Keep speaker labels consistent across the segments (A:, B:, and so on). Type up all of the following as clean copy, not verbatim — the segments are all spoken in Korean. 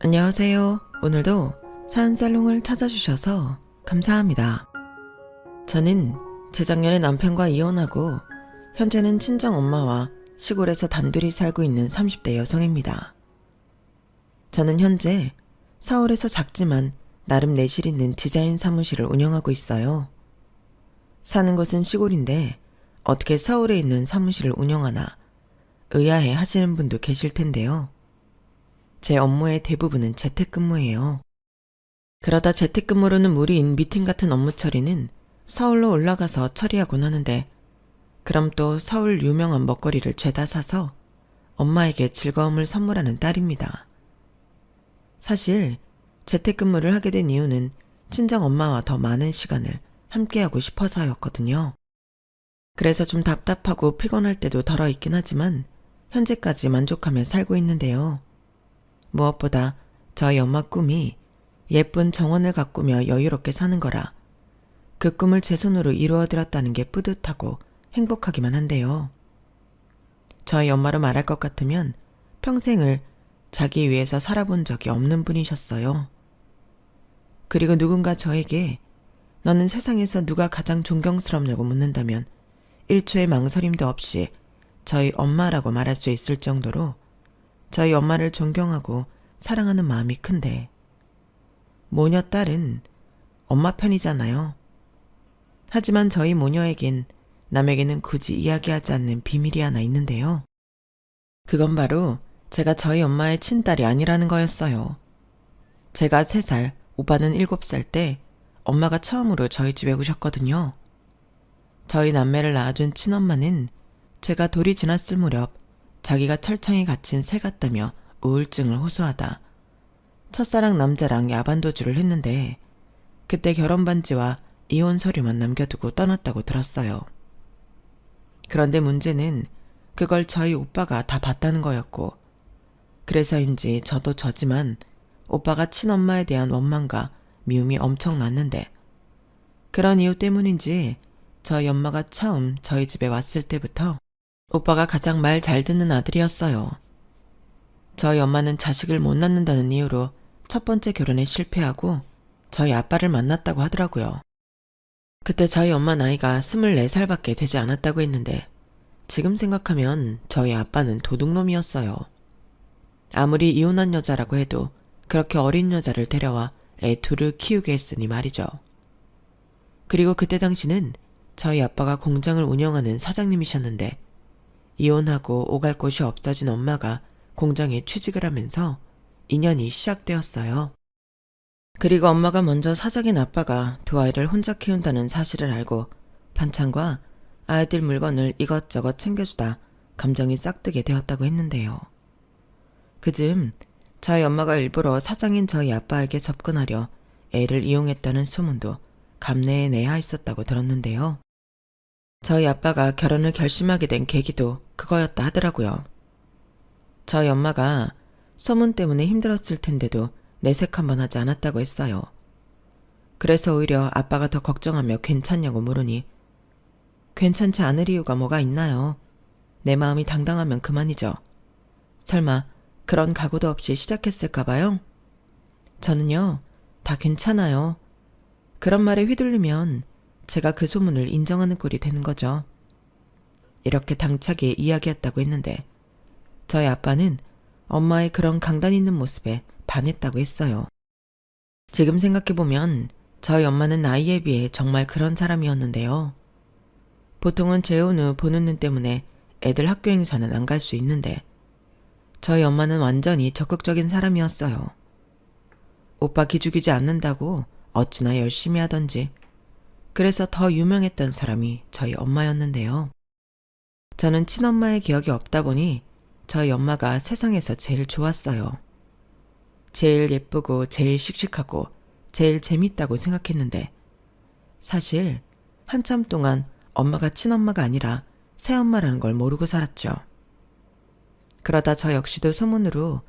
A: 안녕하세요. 오늘도 사연살롱을 찾아주셔서 감사합니다. 저는 재작년에 남편과 이혼하고 현재는 친정엄마와 시골에서 단둘이 살고 있는 30대 여성입니다. 저는 현재 서울에서 작지만 나름 내실 있는 디자인 사무실을 운영하고 있어요. 사는 곳은 시골인데 어떻게 서울에 있는 사무실을 운영하나 의아해 하시는 분도 계실 텐데요. 제 업무의 대부분은 재택근무예요. 그러다 재택근무로는 무리인 미팅 같은 업무 처리는 서울로 올라가서 처리하곤 하는데, 그럼 또 서울 유명한 먹거리를 죄다 사서 엄마에게 즐거움을 선물하는 딸입니다. 사실 재택근무를 하게 된 이유는 친정 엄마와 더 많은 시간을 함께하고 싶어서였거든요. 그래서 좀 답답하고 피곤할 때도 덜어 있긴 하지만 현재까지 만족하며 살고 있는데요. 무엇보다 저희 엄마 꿈이 예쁜 정원을 가꾸며 여유롭게 사는 거라 그 꿈을 제 손으로 이루어드렸다는 게 뿌듯하고 행복하기만 한데요. 저희 엄마로 말할 것 같으면 평생을 자기 위해서 살아본 적이 없는 분이셨어요. 그리고 누군가 저에게 너는 세상에서 누가 가장 존경스럽냐고 묻는다면 1초의 망설임도 없이 저희 엄마라고 말할 수 있을 정도로 저희 엄마를 존경하고 사랑하는 마음이 큰데, 모녀 딸은 엄마 편이잖아요. 하지만 저희 모녀에겐 남에게는 굳이 이야기하지 않는 비밀이 하나 있는데요. 그건 바로 제가 저희 엄마의 친딸이 아니라는 거였어요. 제가 3살, 오빠는 7살 때 엄마가 처음으로 저희 집에 오셨거든요. 저희 남매를 낳아준 친엄마는 제가 돌이 지났을 무렵 자기가 철창에 갇힌 새 같다며 우울증을 호소하다 첫사랑 남자랑 야반도주를 했는데, 그때 결혼 반지와 이혼 서류만 남겨두고 떠났다고 들었어요. 그런데 문제는 그걸 저희 오빠가 다 봤다는 거였고, 그래서인지 저도 저지만 오빠가 친엄마에 대한 원망과 미움이 엄청 났는데, 그런 이유 때문인지 저희 엄마가 처음 저희 집에 왔을 때부터 오빠가 가장 말 잘 듣는 아들이었어요. 저희 엄마는 자식을 못 낳는다는 이유로 첫 번째 결혼에 실패하고 저희 아빠를 만났다고 하더라고요. 그때 저희 엄마 나이가 24살밖에 되지 않았다고 했는데, 지금 생각하면 저희 아빠는 도둑놈이었어요. 아무리 이혼한 여자라고 해도 그렇게 어린 여자를 데려와 애 둘을 키우게 했으니 말이죠. 그리고 그때 당시는 저희 아빠가 공장을 운영하는 사장님이셨는데, 이혼하고 오갈 곳이 없어진 엄마가 공장에 취직을 하면서 인연이 시작되었어요. 그리고 엄마가 먼저 사장인 아빠가 두 아이를 혼자 키운다는 사실을 알고 반찬과 아이들 물건을 이것저것 챙겨주다 감정이 싹트게 되었다고 했는데요. 그즈음 저희 엄마가 일부러 사장인 저희 아빠에게 접근하려 애를 이용했다는 소문도 감내에 내야 있었다고 들었는데요. 저희 아빠가 결혼을 결심하게 된 계기도 그거였다 하더라고요. 저희 엄마가 소문 때문에 힘들었을 텐데도 내색 한번 하지 않았다고 했어요. 그래서 오히려 아빠가 더 걱정하며 괜찮냐고 물으니, 괜찮지 않을 이유가 뭐가 있나요? 내 마음이 당당하면 그만이죠. 설마 그런 각오도 없이 시작했을까봐요? 저는요, 다 괜찮아요. 그런 말에 휘둘리면 제가 그 소문을 인정하는 꼴이 되는 거죠. 이렇게 당차게 이야기했다고 했는데, 저희 아빠는 엄마의 그런 강단 있는 모습에 반했다고 했어요. 지금 생각해보면 저희 엄마는 나이에 비해 정말 그런 사람이었는데요. 보통은 재혼 후 보는 눈 때문에 애들 학교 행사는 안 갈 수 있는데, 저희 엄마는 완전히 적극적인 사람이었어요. 오빠 기죽이지 않는다고 어찌나 열심히 하던지. 그래서 더 유명했던 사람이 저희 엄마였는데요. 저는 친엄마의 기억이 없다 보니 저희 엄마가 세상에서 제일 좋았어요. 제일 예쁘고 제일 씩씩하고 제일 재밌다고 생각했는데, 사실 한참 동안 엄마가 친엄마가 아니라 새엄마라는 걸 모르고 살았죠. 그러다 저 역시도 소문으로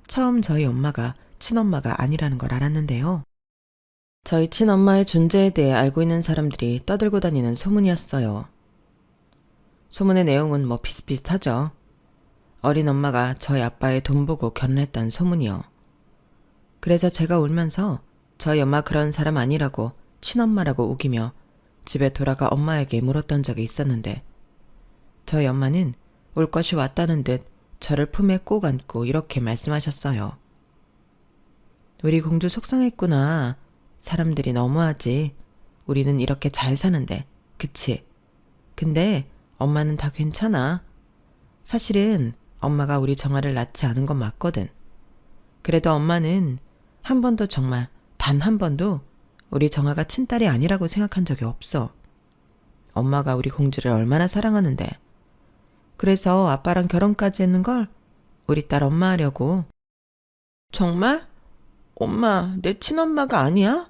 A: 처음 저희 엄마가 친엄마가 아니라는 걸 알았는데요. 저희 친엄마의 존재에 대해 알고 있는 사람들이 떠들고 다니는 소문이었어요. 소문의 내용은 뭐 비슷비슷하죠. 어린 엄마가 저희 아빠의 돈 보고 결혼했다는 소문이요. 그래서 제가 울면서 저희 엄마 그런 사람 아니라고 친엄마라고 우기며 집에 돌아가 엄마에게 물었던 적이 있었는데 저희 엄마는 올 것이 왔다는 듯 저를 품에 꼭 안고 이렇게 말씀하셨어요. 우리 공주 속상했구나. 사람들이 너무하지. 우리는 이렇게 잘 사는데, 그치? 근데 엄마는 다 괜찮아. 사실은 엄마가 우리 정아를 낳지 않은 건 맞거든. 그래도 엄마는 한 번도 정말 단 한 번도 우리 정아가 친딸이 아니라고 생각한 적이 없어. 엄마가 우리 공주를 얼마나 사랑하는데. 그래서 아빠랑 결혼까지 했는 걸 우리 딸 엄마 하려고. 정말? 엄마, 내 친엄마가 아니야?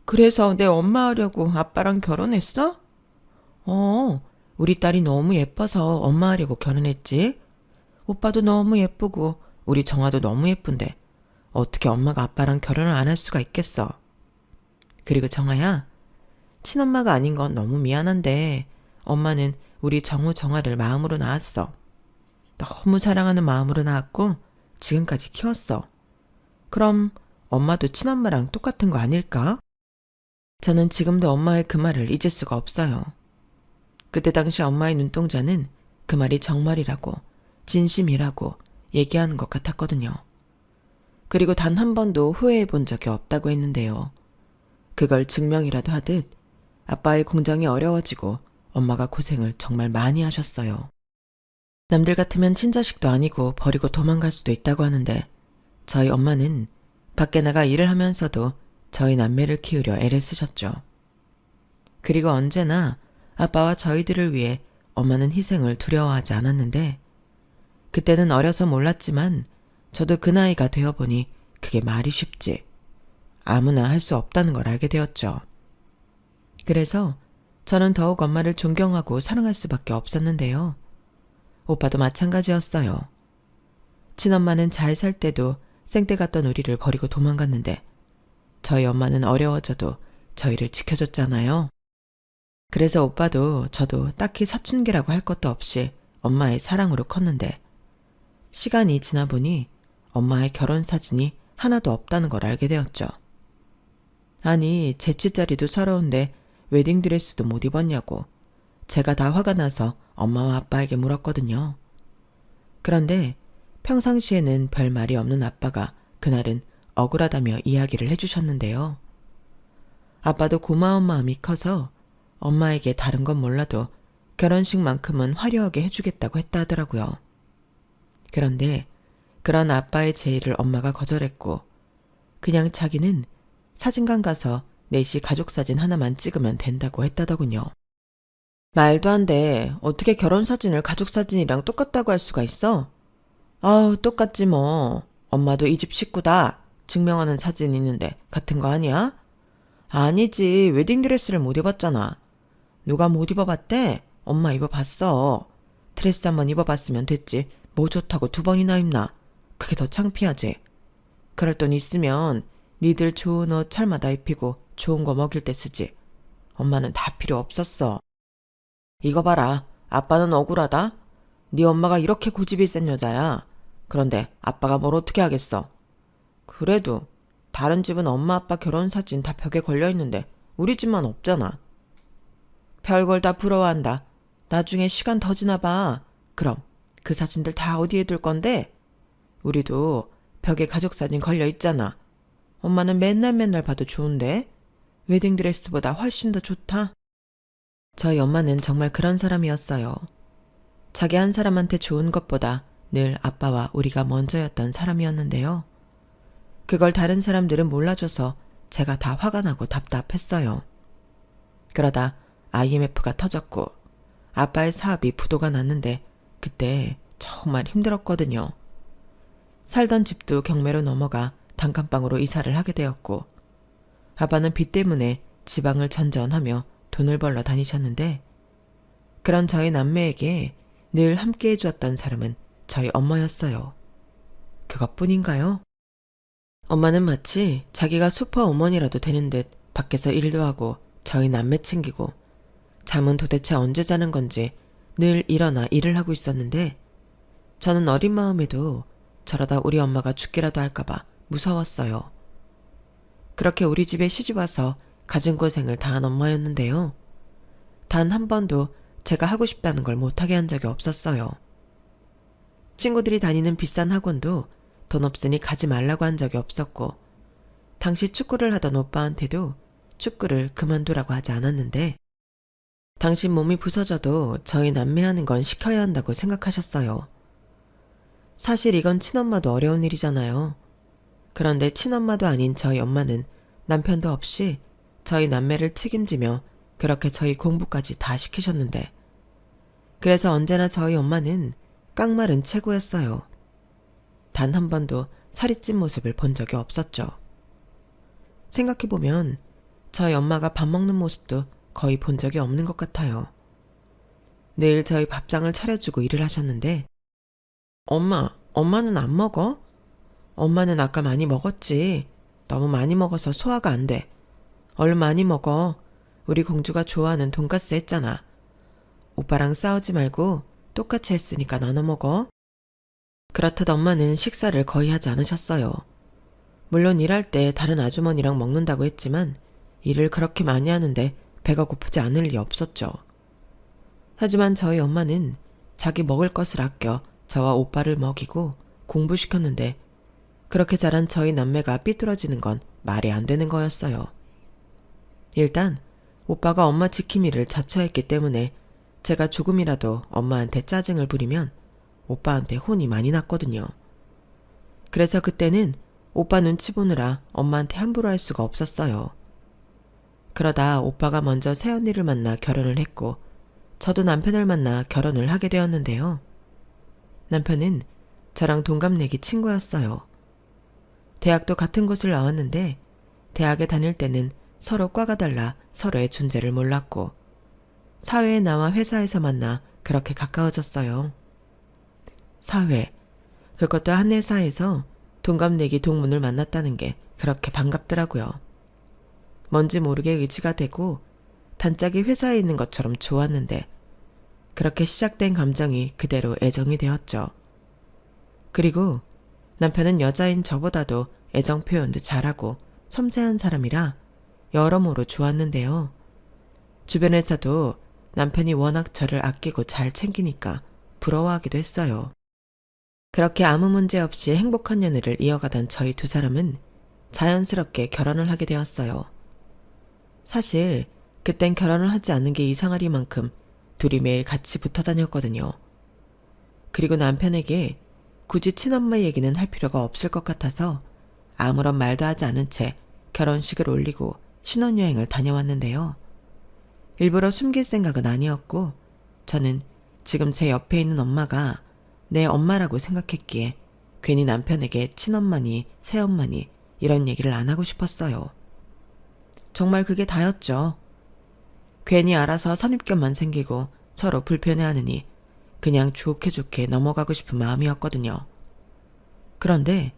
A: 그래서 내 엄마 하려고 아빠랑 결혼했어? 우리 딸이 너무 예뻐서 엄마 하려고 결혼했지. 오빠도 너무 예쁘고 우리 정아도 너무 예쁜데 어떻게 엄마가 아빠랑 결혼을 안 할 수가 있겠어. 그리고 정아야, 친엄마가 아닌 건 너무 미안한데 엄마는 우리 정우 정아를 마음으로 낳았어. 너무 사랑하는 마음으로 낳았고 지금까지 키웠어. 그럼 엄마도 친엄마랑 똑같은 거 아닐까? 저는 지금도 엄마의 그 말을 잊을 수가 없어요. 그때 당시 엄마의 눈동자는 그 말이 정말이라고, 진심이라고 얘기하는 것 같았거든요. 그리고 단 한 번도 후회해 본 적이 없다고 했는데요. 그걸 증명이라도 하듯 아빠의 공장이 어려워지고 엄마가 고생을 정말 많이 하셨어요. 남들 같으면 친자식도 아니고 버리고 도망갈 수도 있다고 하는데 저희 엄마는 밖에 나가 일을 하면서도 저희 남매를 키우려 애를 쓰셨죠. 그리고 언제나 아빠와 저희들을 위해 엄마는 희생을 두려워하지 않았는데 그때는 어려서 몰랐지만 저도 그 나이가 되어보니 그게 말이 쉽지. 아무나 할 수 없다는 걸 알게 되었죠. 그래서 저는 더욱 엄마를 존경하고 사랑할 수밖에 없었는데요. 오빠도 마찬가지였어요. 친엄마는 잘 살 때도 생때 같던 우리를 버리고 도망갔는데 저희 엄마는 어려워져도 저희를 지켜줬잖아요. 그래서 오빠도 저도 딱히 사춘기라고 할 것도 없이 엄마의 사랑으로 컸는데 시간이 지나 보니 엄마의 결혼 사진이 하나도 없다는 걸 알게 되었죠. 아니, 재치자리도 서러운데 웨딩드레스도 못 입었냐고 제가 다 화가 나서 엄마와 아빠에게 물었거든요. 그런데 평상시에는 별 말이 없는 아빠가 그날은 억울하다며 이야기를 해주셨는데요. 아빠도 고마운 마음이 커서 엄마에게 다른 건 몰라도 결혼식만큼은 화려하게 해주겠다고 했다 하더라고요. 그런데 그런 아빠의 제의를 엄마가 거절했고 그냥 자기는 사진관 가서 넷이 가족사진 하나만 찍으면 된다고 했다더군요. 말도 안 돼. 어떻게 결혼사진을 가족사진이랑 똑같다고 할 수가 있어? 아우, 똑같지 뭐. 엄마도 이 집 식구다. 증명하는 사진 있는데 같은 거 아니야? 아니지. 웨딩드레스를 못 입었잖아. 누가 못 입어봤대? 엄마 입어봤어. 드레스 한번 입어봤으면 됐지. 뭐 좋다고 2번이나 입나? 그게 더 창피하지. 그럴 돈 있으면 니들 좋은 옷 철마다 입히고 좋은 거 먹일 때 쓰지. 엄마는 다 필요 없었어. 이거 봐라. 아빠는 억울하다. 네 엄마가 이렇게 고집이 센 여자야. 그런데 아빠가 뭘 어떻게 하겠어. 그래도 다른 집은 엄마 아빠 결혼 사진 다 벽에 걸려있는데 우리 집만 없잖아. 별걸 다 부러워한다. 나중에 시간 더 지나봐. 그럼 그 사진들 다 어디에 둘 건데? 우리도 벽에 가족사진 걸려있잖아. 엄마는 맨날 봐도 좋은데? 웨딩드레스보다 훨씬 더 좋다. 저희 엄마는 정말 그런 사람이었어요. 자기 한 사람한테 좋은 것보다 늘 아빠와 우리가 먼저였던 사람이었는데요. 그걸 다른 사람들은 몰라줘서 제가 다 화가 나고 답답했어요. 그러다 IMF가 터졌고 아빠의 사업이 부도가 났는데 그때 정말 힘들었거든요. 살던 집도 경매로 넘어가 단칸방으로 이사를 하게 되었고 아빠는 빚 때문에 지방을 전전하며 돈을 벌러 다니셨는데 그런 저희 남매에게 늘 함께 해주었던 사람은 저희 엄마였어요. 그것뿐인가요? 엄마는 마치 자기가 슈퍼우먼이라도 되는 듯 밖에서 일도 하고 저희 남매 챙기고 잠은 도대체 언제 자는 건지 늘 일어나 일을 하고 있었는데 저는 어린 마음에도 저러다 우리 엄마가 죽기라도 할까봐 무서웠어요. 그렇게 우리 집에 시집와서 가진 고생을 다한 엄마였는데요. 단 한 번도 제가 하고 싶다는 걸 못하게 한 적이 없었어요. 친구들이 다니는 비싼 학원도 돈 없으니 가지 말라고 한 적이 없었고, 당시 축구를 하던 오빠한테도 축구를 그만두라고 하지 않았는데, 당신 몸이 부서져도 저희 남매하는 건 시켜야 한다고 생각하셨어요. 사실 이건 친엄마도 어려운 일이잖아요. 그런데 친엄마도 아닌 저희 엄마는 남편도 없이 저희 남매를 책임지며 그렇게 저희 공부까지 다 시키셨는데, 그래서 언제나 저희 엄마는 깡말은 최고였어요. 단 한 번도 살이 찐 모습을 본 적이 없었죠. 생각해보면 저희 엄마가 밥 먹는 모습도 거의 본 적이 없는 것 같아요. 매일 저희 밥상을 차려주고 일을 하셨는데, 엄마는 안 먹어? 엄마는 아까 많이 먹었지. 너무 많이 먹어서 소화가 안 돼. 얼른 많이 먹어. 우리 공주가 좋아하는 돈가스 했잖아. 오빠랑 싸우지 말고 똑같이 했으니까 나눠 먹어. 그렇듯 엄마는 식사를 거의 하지 않으셨어요. 물론 일할 때 다른 아주머니랑 먹는다고 했지만 일을 그렇게 많이 하는데 배가 고프지 않을 리 없었죠. 하지만 저희 엄마는 자기 먹을 것을 아껴 저와 오빠를 먹이고 공부시켰는데, 그렇게 자란 저희 남매가 삐뚤어지는 건 말이 안 되는 거였어요. 일단 오빠가 엄마 지킴이를 자처했기 때문에 제가 조금이라도 엄마한테 짜증을 부리면 오빠한테 혼이 많이 났거든요. 그래서 그때는 오빠 눈치 보느라 엄마한테 함부로 할 수가 없었어요. 그러다 오빠가 먼저 새언니를 만나 결혼을 했고, 저도 남편을 만나 결혼을 하게 되었는데요. 남편은 저랑 동갑내기 친구였어요. 대학도 같은 곳을 나왔는데 대학에 다닐 때는 서로 과가 달라 서로의 존재를 몰랐고, 사회에 나와 회사에서 만나 그렇게 가까워졌어요. 사회, 그것도 한 회사에서 동갑내기 동문을 만났다는 게 그렇게 반갑더라고요. 뭔지 모르게 의지가 되고 단짝이 회사에 있는 것처럼 좋았는데, 그렇게 시작된 감정이 그대로 애정이 되었죠. 그리고 남편은 여자인 저보다도 애정 표현도 잘하고 섬세한 사람이라 여러모로 좋았는데요. 주변에서도 남편이 워낙 저를 아끼고 잘 챙기니까 부러워하기도 했어요. 그렇게 아무 문제 없이 행복한 연애를 이어가던 저희 두 사람은 자연스럽게 결혼을 하게 되었어요. 사실 그땐 결혼을 하지 않는 게 이상하리만큼 둘이 매일 같이 붙어 다녔거든요. 그리고 남편에게 굳이 친엄마 얘기는 할 필요가 없을 것 같아서 아무런 말도 하지 않은 채 결혼식을 올리고 신혼여행을 다녀왔는데요. 일부러 숨길 생각은 아니었고, 저는 지금 제 옆에 있는 엄마가 내 엄마라고 생각했기에 괜히 남편에게 친엄마니 새엄마니 이런 얘기를 안 하고 싶었어요. 정말 그게 다였죠. 괜히 알아서 선입견만 생기고 서로 불편해하느니 그냥 좋게 좋게 넘어가고 싶은 마음이었거든요. 그런데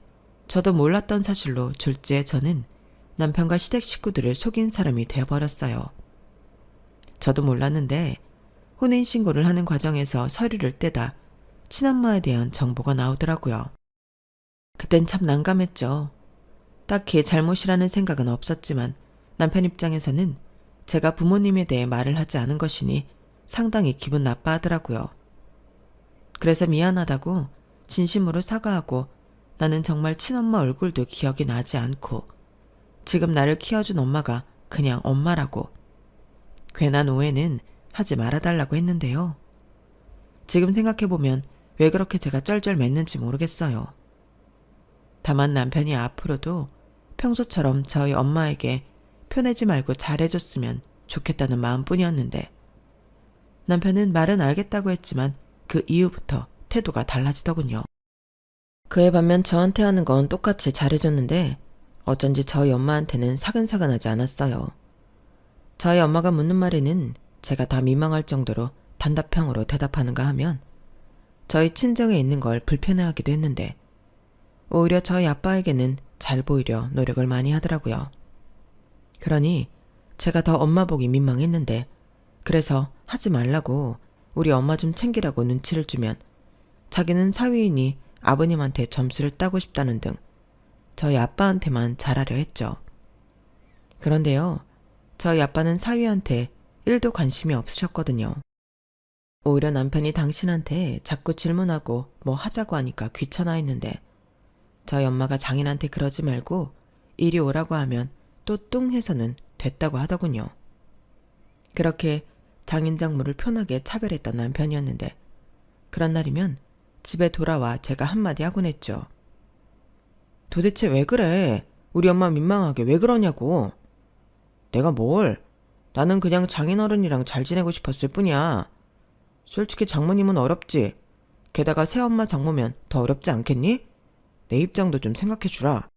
A: 저도 몰랐던 사실로 졸지에 저는 남편과 시댁 식구들을 속인 사람이 되어버렸어요. 저도 몰랐는데 혼인신고를 하는 과정에서 서류를 떼다 친엄마에 대한 정보가 나오더라고요. 그땐 참 난감했죠. 딱히 잘못이라는 생각은 없었지만 남편 입장에서는 제가 부모님에 대해 말을 하지 않은 것이니 상당히 기분 나빠하더라고요. 그래서 미안하다고 진심으로 사과하고, 나는 정말 친엄마 얼굴도 기억이 나지 않고 지금 나를 키워준 엄마가 그냥 엄마라고, 괜한 오해는 하지 말아달라고 했는데요. 지금 생각해보면 왜 그렇게 제가 쩔쩔맸는지 모르겠어요. 다만 남편이 앞으로도 평소처럼 저희 엄마에게 편하지 말고 잘해줬으면 좋겠다는 마음뿐이었는데, 남편은 말은 알겠다고 했지만 그 이후부터 태도가 달라지더군요. 그에 반면 저한테 하는 건 똑같이 잘해줬는데 어쩐지 저희 엄마한테는 사근사근하지 않았어요. 저희 엄마가 묻는 말에는 제가 다 민망할 정도로 단답형으로 대답하는가 하면 저희 친정에 있는 걸 불편해하기도 했는데, 오히려 저희 아빠에게는 잘 보이려 노력을 많이 하더라고요. 그러니 제가 더 엄마 보기 민망했는데, 그래서 하지 말라고 우리 엄마 좀 챙기라고 눈치를 주면 자기는 사위이니 아버님한테 점수를 따고 싶다는 등 저희 아빠한테만 잘하려 했죠. 그런데요, 저희 아빠는 사위한테 1도 관심이 없으셨거든요. 오히려 남편이 당신한테 자꾸 질문하고 뭐 하자고 하니까 귀찮아했는데 저희 엄마가 장인한테 그러지 말고 이리 오라고 하면 또 뚱 해서는 됐다고 하더군요. 그렇게 장인 장모를 편하게 차별했던 남편이었는데 그런 날이면 집에 돌아와 제가 한마디 하곤 했죠. 도대체 왜 그래? 우리 엄마 민망하게 왜 그러냐고. 내가 뭘? 나는 그냥 장인어른이랑 잘 지내고 싶었을 뿐이야. 솔직히 장모님은 어렵지. 게다가 새엄마 장모면 더 어렵지 않겠니? 내 입장도 좀 생각해주라.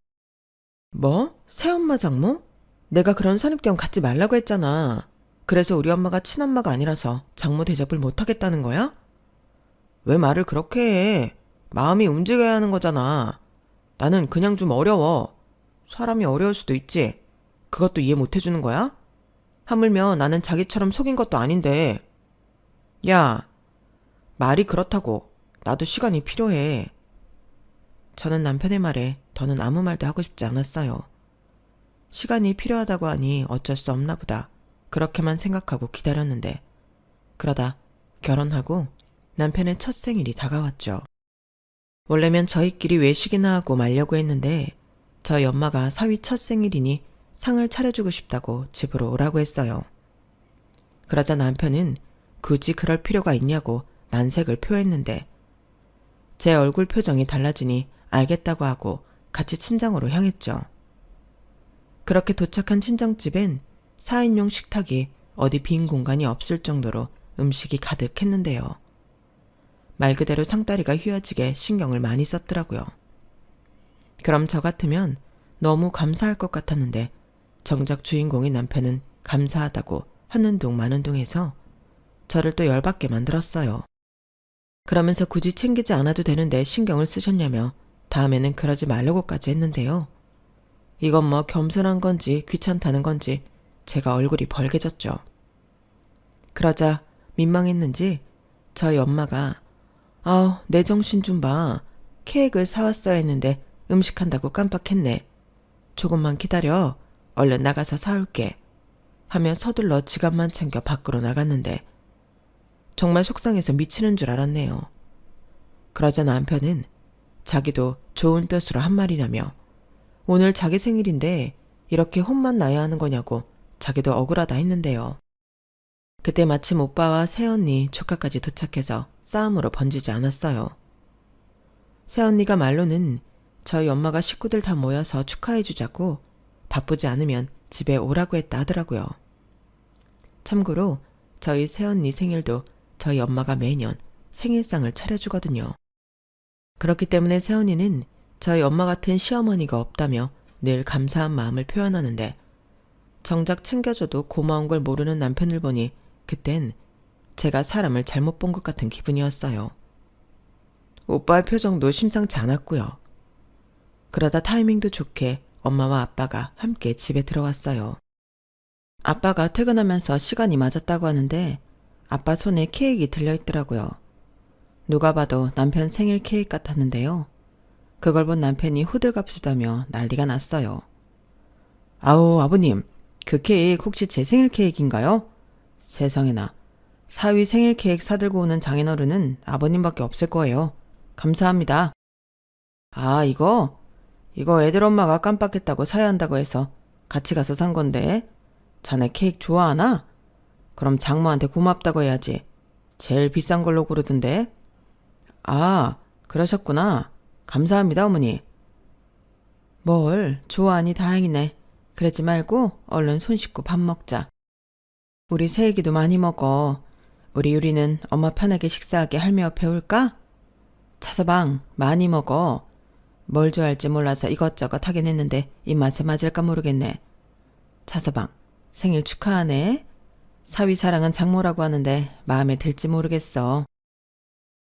A: 뭐? 새엄마 장모? 내가 그런 선입견 갖지 말라고 했잖아. 그래서 우리 엄마가 친엄마가 아니라서 장모 대접을 못하겠다는 거야? 왜 말을 그렇게 해? 마음이 움직여야 하는 거잖아. 나는 그냥 좀 어려워. 사람이 어려울 수도 있지. 그것도 이해 못 해주는 거야? 하물며 나는 자기처럼 속인 것도 아닌데. 야, 말이 그렇다고. 나도 시간이 필요해. 저는 남편의 말에 더는 아무 말도 하고 싶지 않았어요. 시간이 필요하다고 하니 어쩔 수 없나 보다. 그렇게만 생각하고 기다렸는데 그러다 결혼하고 남편의 첫 생일이 다가왔죠. 원래면 저희끼리 외식이나 하고 말려고 했는데 저희 엄마가 사위 첫 생일이니 상을 차려주고 싶다고 집으로 오라고 했어요. 그러자 남편은 굳이 그럴 필요가 있냐고 난색을 표했는데 제 얼굴 표정이 달라지니 알겠다고 하고 같이 친정으로 향했죠. 그렇게 도착한 친정집엔 4인용 식탁이 어디 빈 공간이 없을 정도로 음식이 가득했는데요. 말 그대로 상다리가 휘어지게 신경을 많이 썼더라고요. 그럼 저 같으면 너무 감사할 것 같았는데 정작 주인공인 남편은 감사하다고 하는 둥 마는 둥 해서 저를 또 열받게 만들었어요. 그러면서 굳이 챙기지 않아도 되는데 신경을 쓰셨냐며 다음에는 그러지 말라고까지 했는데요. 이건 뭐 겸손한 건지 귀찮다는 건지 제가 얼굴이 벌개졌죠. 그러자 민망했는지 저희 엄마가 내 정신 좀 봐. 케이크를 사왔어야 했는데 음식한다고 깜빡했네. 조금만 기다려. 얼른 나가서 사올게. 하며 서둘러 지갑만 챙겨 밖으로 나갔는데 정말 속상해서 미치는 줄 알았네요. 그러자 남편은 자기도 좋은 뜻으로 한 말이라며 오늘 자기 생일인데 이렇게 혼만 나야 하는 거냐고 자기도 억울하다 했는데요. 그때 마침 오빠와 새언니, 조카까지 도착해서 싸움으로 번지지 않았어요. 새언니가 말로는 저희 엄마가 식구들 다 모여서 축하해주자고 바쁘지 않으면 집에 오라고 했다 하더라고요. 참고로 저희 새언니 생일도 저희 엄마가 매년 생일상을 차려주거든요. 그렇기 때문에 새언니는 저희 엄마 같은 시어머니가 없다며 늘 감사한 마음을 표현하는데 정작 챙겨줘도 고마운 걸 모르는 남편을 보니 그땐 제가 사람을 잘못 본 것 같은 기분이었어요. 오빠의 표정도 심상치 않았고요. 그러다 타이밍도 좋게 엄마와 아빠가 함께 집에 들어왔어요. 아빠가 퇴근하면서 시간이 맞았다고 하는데 아빠 손에 케이크 들려있더라고요. 누가 봐도 남편 생일 케이크 같았는데요. 그걸 본 남편이 호들갑 쓰다며 난리가 났어요. 아우 아버님, 그 케이크 혹시 제 생일 케이크인가요? 세상에나, 사위 생일 케이크 사들고 오는 장인어른은 아버님밖에 없을 거예요. 감사합니다. 아, 이거 애들 엄마가 깜빡했다고 사야 한다고 해서 같이 가서 산 건데 자네 케이크 좋아하나? 그럼 장모한테 고맙다고 해야지. 제일 비싼 걸로 고르던데. 아, 그러셨구나. 감사합니다, 어머니. 뭘 좋아하니 다행이네. 그러지 말고 얼른 손 씻고 밥 먹자. 우리 새애기도 많이 먹어. 우리 유리는 엄마 편하게 식사하게 할매 옆에 올까? 차서방 많이 먹어. 뭘 좋아할지 몰라서 이것저것 하긴 했는데 입맛에 맞을까 모르겠네. 차서방 생일 축하하네. 사위 사랑은 장모라고 하는데 마음에 들지 모르겠어.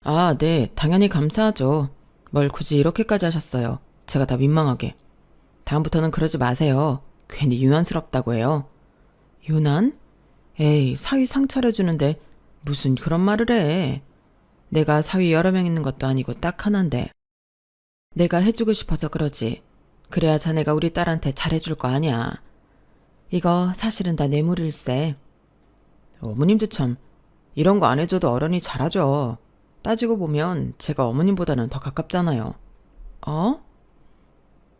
A: 아, 네, 당연히 감사하죠. 뭘 굳이 이렇게까지 하셨어요. 제가 다 민망하게. 다음부터는 그러지 마세요. 괜히 유난스럽다고 해요. 유난? 에이, 사위 상 차려주는데 무슨 그런 말을 해. 내가 사위 여러 명 있는 것도 아니고 딱 하나인데. 내가 해주고 싶어서 그러지. 그래야 자네가 우리 딸한테 잘해줄 거 아니야. 이거 사실은 다 뇌물일세. 어머님도 참 이런 거 안 해줘도 어른이 잘하죠. 따지고 보면 제가 어머님보다는 더 가깝잖아요. 어?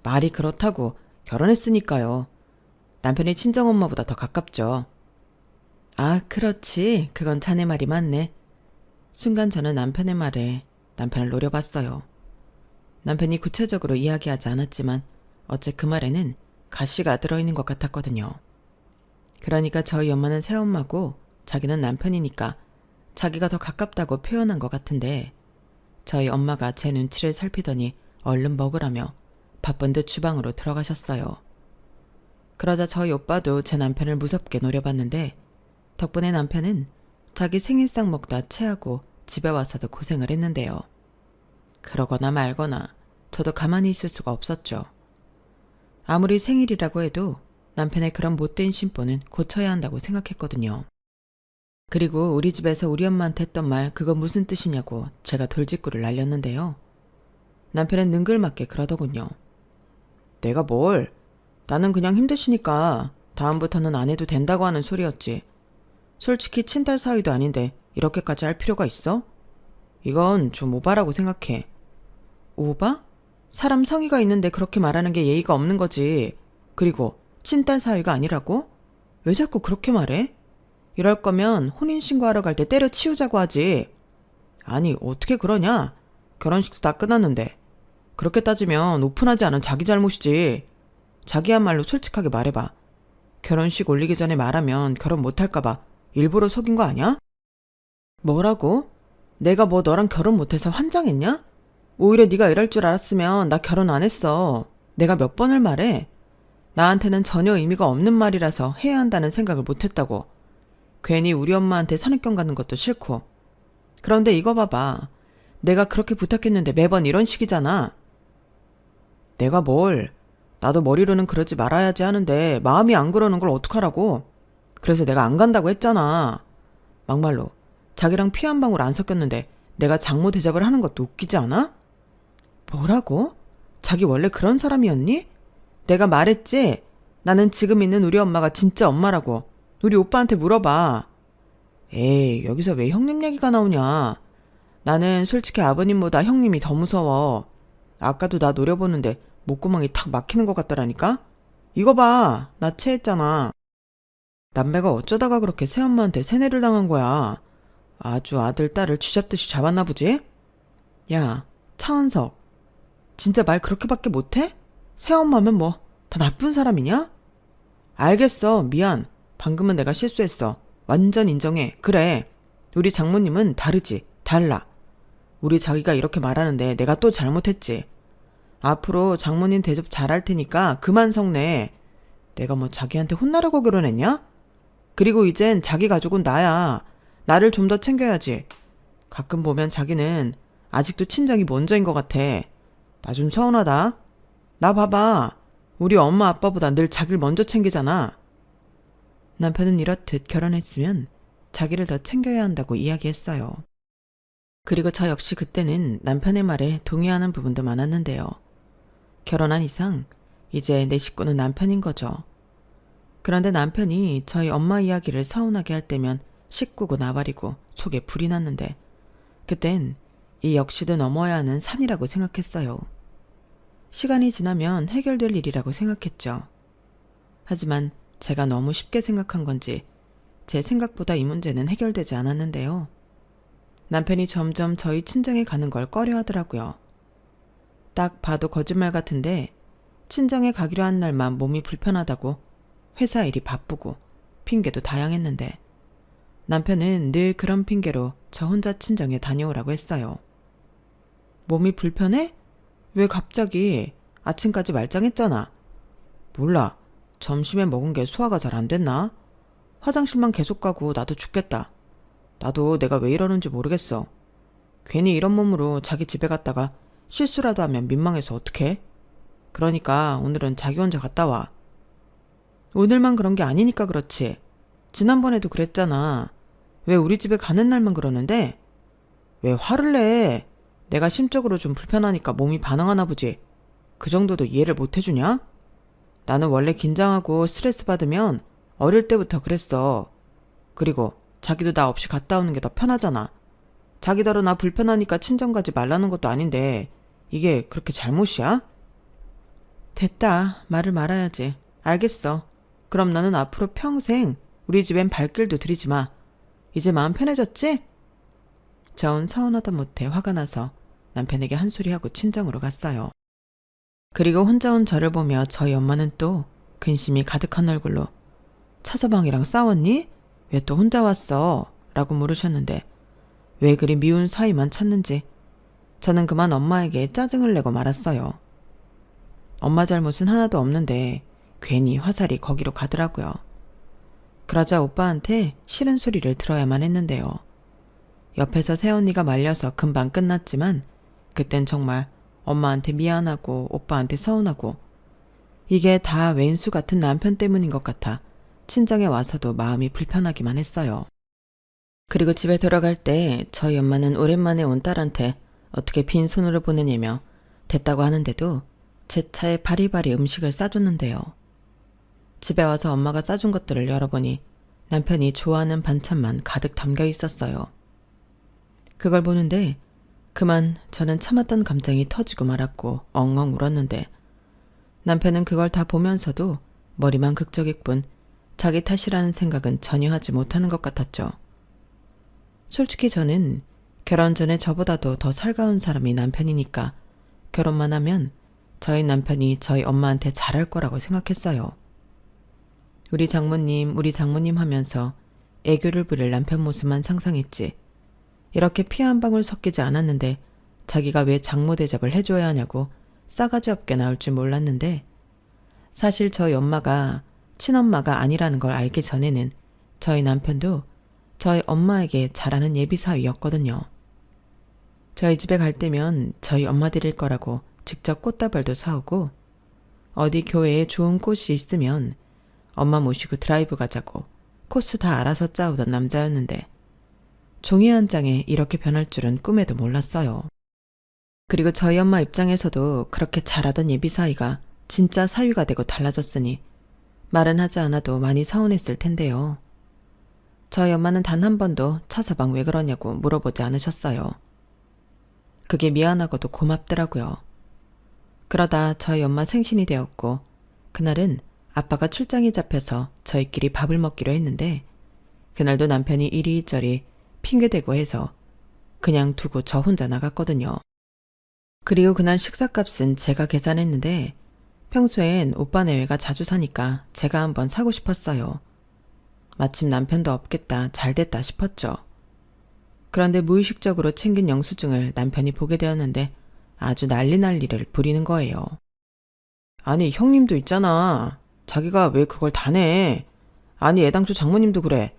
A: 말이 그렇다고 결혼했으니까요. 남편이 친정엄마보다 더 가깝죠. 아, 그렇지. 그건 자네 말이 맞네. 순간 저는 남편의 말에 남편을 노려봤어요. 남편이 구체적으로 이야기하지 않았지만 어째 그 말에는 가시가 들어있는 것 같았거든요. 그러니까 저희 엄마는 새엄마고 자기는 남편이니까 자기가 더 가깝다고 표현한 것 같은데 저희 엄마가 제 눈치를 살피더니 얼른 먹으라며 바쁜 듯 주방으로 들어가셨어요. 그러자 저희 오빠도 제 남편을 무섭게 노려봤는데 덕분에 남편은 자기 생일상 먹다 체하고 집에 와서도 고생을 했는데요. 그러거나 말거나 저도 가만히 있을 수가 없었죠. 아무리 생일이라고 해도 남편의 그런 못된 심보는 고쳐야 한다고 생각했거든요. 그리고 우리 집에서 우리 엄마한테 했던 말 그거 무슨 뜻이냐고 제가 돌직구를 날렸는데요. 남편은 능글맞게 그러더군요. 내가 뭘? 나는 그냥 힘드시니까 다음부터는 안 해도 된다고 하는 소리였지. 솔직히 친딸 사위도 아닌데 이렇게까지 할 필요가 있어? 이건 좀 오바라고 생각해. 오바? 사람 성의가 있는데 그렇게 말하는 게 예의가 없는 거지. 그리고 친딸 사위가 아니라고? 왜 자꾸 그렇게 말해? 이럴 거면 혼인신고하러 갈 때 때려치우자고 하지. 아니 어떻게 그러냐? 결혼식도 다 끝났는데. 그렇게 따지면 오픈하지 않은 자기 잘못이지. 자기야말로 솔직하게 말해봐. 결혼식 올리기 전에 말하면 결혼 못할까봐 일부러 속인 거 아니야? 뭐라고? 내가 뭐 너랑 결혼 못해서 환장했냐? 오히려 네가 이럴 줄 알았으면 나 결혼 안 했어. 내가 몇 번을 말해? 나한테는 전혀 의미가 없는 말이라서 해야 한다는 생각을 못했다고. 괜히 우리 엄마한테 선입견 갖는 것도 싫고. 그런데 이거 봐봐. 내가 그렇게 부탁했는데 매번 이런 식이잖아. 내가 뭘. 나도 머리로는 그러지 말아야지 하는데 마음이 안 그러는 걸 어떡하라고. 그래서 내가 안 간다고 했잖아. 막말로 자기랑 피 한 방울 안 섞였는데 내가 장모 대접을 하는 것도 웃기지 않아? 뭐라고? 자기 원래 그런 사람이었니? 내가 말했지? 나는 지금 있는 우리 엄마가 진짜 엄마라고. 우리 오빠한테 물어봐. 에이, 여기서 왜 형님 얘기가 나오냐. 나는 솔직히 아버님보다 형님이 더 무서워. 아까도 나 노려보는데 목구멍이 탁 막히는 것 같더라니까? 이거 봐. 나 체했잖아. 남매가 어쩌다가 그렇게 새엄마한테 세뇌를 당한 거야. 아주 아들, 딸을 쥐잡듯이 잡았나 보지? 야, 차은석. 진짜 말 그렇게밖에 못해? 새엄마면 뭐 다 나쁜 사람이냐? 알겠어. 미안. 방금은 내가 실수했어. 완전 인정해. 그래. 우리 장모님은 다르지. 달라. 우리 자기가 이렇게 말하는데 내가 또 잘못했지. 앞으로 장모님 대접 잘할 테니까 그만 성내. 내가 뭐 자기한테 혼나라고 결혼했냐? 그리고 이젠 자기 가족은 나야. 나를 좀 더 챙겨야지. 가끔 보면 자기는 아직도 친정이 먼저인 것 같아. 나 좀 서운하다. 나 봐봐. 우리 엄마 아빠보다 늘 자기를 먼저 챙기잖아. 남편은 이렇듯 결혼했으면 자기를 더 챙겨야 한다고 이야기했어요. 그리고 저 역시 그때는 남편의 말에 동의하는 부분도 많았는데요. 결혼한 이상 이제 내 식구는 남편인 거죠. 그런데 남편이 저희 엄마 이야기를 서운하게 할 때면 식구고 나발이고 속에 불이 났는데 그땐 이 역시도 넘어야 하는 산이라고 생각했어요. 시간이 지나면 해결될 일이라고 생각했죠. 하지만 제가 너무 쉽게 생각한 건지 제 생각보다 이 문제는 해결되지 않았는데요. 남편이 점점 저희 친정에 가는 걸 꺼려 하더라고요. 딱 봐도 거짓말 같은데 친정에 가기로 한 날만 몸이 불편하다고 회사 일이 바쁘고 핑계도 다양했는데 남편은 늘 그런 핑계로 저 혼자 친정에 다녀오라고 했어요. 몸이 불편해? 왜 갑자기? 아침까지 말짱했잖아. 몰라. 점심에 먹은 게 소화가 잘 안 됐나? 화장실만 계속 가고 나도 죽겠다. 나도 내가 왜 이러는지 모르겠어. 괜히 이런 몸으로 자기 집에 갔다가 실수라도 하면 민망해서 어떡해? 그러니까 오늘은 자기 혼자 갔다 와. 오늘만 그런 게 아니니까 그렇지. 지난번에도 그랬잖아. 왜 우리 집에 가는 날만 그러는데? 왜 화를 내? 내가 심적으로 좀 불편하니까 몸이 반항하나 보지. 그 정도도 이해를 못 해주냐? 나는 원래 긴장하고 스트레스 받으면 어릴 때부터 그랬어. 그리고 자기도 나 없이 갔다 오는 게 더 편하잖아. 자기더러 나 불편하니까 친정 가지 말라는 것도 아닌데 이게 그렇게 잘못이야? 됐다. 말을 말아야지. 알겠어. 그럼 너는 앞으로 평생 우리 집엔 발길도 들이지 마. 이제 마음 편해졌지? 전 서운하다 못해 화가 나서 남편에게 한 소리 하고 친정으로 갔어요. 그리고 혼자 온 저를 보며 저희 엄마는 또 근심이 가득한 얼굴로 차서방이랑 싸웠니? 왜 또 혼자 왔어? 라고 물으셨는데 왜 그리 미운 사이만 찾는지 저는 그만 엄마에게 짜증을 내고 말았어요. 엄마 잘못은 하나도 없는데 괜히 화살이 거기로 가더라고요. 그러자 오빠한테 싫은 소리를 들어야만 했는데요. 옆에서 새언니가 말려서 금방 끝났지만 그땐 정말 엄마한테 미안하고 오빠한테 서운하고 이게 다 왼수 같은 남편 때문인 것 같아 친정에 와서도 마음이 불편하기만 했어요. 그리고 집에 돌아갈 때 저희 엄마는 오랜만에 온 딸한테 어떻게 빈손으로 보내냐며 됐다고 하는데도 제 차에 바리바리 음식을 싸줬는데요. 집에 와서 엄마가 싸준 것들을 열어보니 남편이 좋아하는 반찬만 가득 담겨 있었어요. 그걸 보는데 그만 저는 참았던 감정이 터지고 말았고 엉엉 울었는데 남편은 그걸 다 보면서도 머리만 극적일 뿐 자기 탓이라는 생각은 전혀 하지 못하는 것 같았죠. 솔직히 저는 결혼 전에 저보다도 더 살가운 사람이 남편이니까 결혼만 하면 저희 남편이 저희 엄마한테 잘할 거라고 생각했어요. 우리 장모님 하면서 애교를 부릴 남편 모습만 상상했지. 이렇게 피 한 방울 섞이지 않았는데 자기가 왜 장모 대접을 해줘야 하냐고 싸가지 없게 나올 줄 몰랐는데 사실 저희 엄마가 친엄마가 아니라는 걸 알기 전에는 저희 남편도 저희 엄마에게 잘하는 예비사위였거든요. 저희 집에 갈 때면 저희 엄마 드릴 거라고 직접 꽃다발도 사오고 어디 교회에 좋은 꽃이 있으면 엄마 모시고 드라이브 가자고 코스 다 알아서 짜오던 남자였는데 종이 한 장에 이렇게 변할 줄은 꿈에도 몰랐어요. 그리고 저희 엄마 입장에서도 그렇게 잘하던 예비사위가 진짜 사위가 되고 달라졌으니 말은 하지 않아도 많이 서운했을 텐데요. 저희 엄마는 단 한 번도 차서방 왜 그러냐고 물어보지 않으셨어요. 그게 미안하고도 고맙더라고요. 그러다 저희 엄마 생신이 되었고 그날은 아빠가 출장이 잡혀서 저희끼리 밥을 먹기로 했는데 그날도 남편이 이리저리 핑계대고 해서 그냥 두고 저 혼자 나갔거든요. 그리고 그날 식사값은 제가 계산했는데 평소엔 오빠 내외가 자주 사니까 제가 한번 사고 싶었어요. 마침 남편도 없겠다 잘됐다 싶었죠. 그런데 무의식적으로 챙긴 영수증을 남편이 보게 되었는데 아주 난리를 부리는 거예요. 아니 형님도 있잖아. 자기가 왜 그걸 다 내. 아니 애당초 장모님도 그래.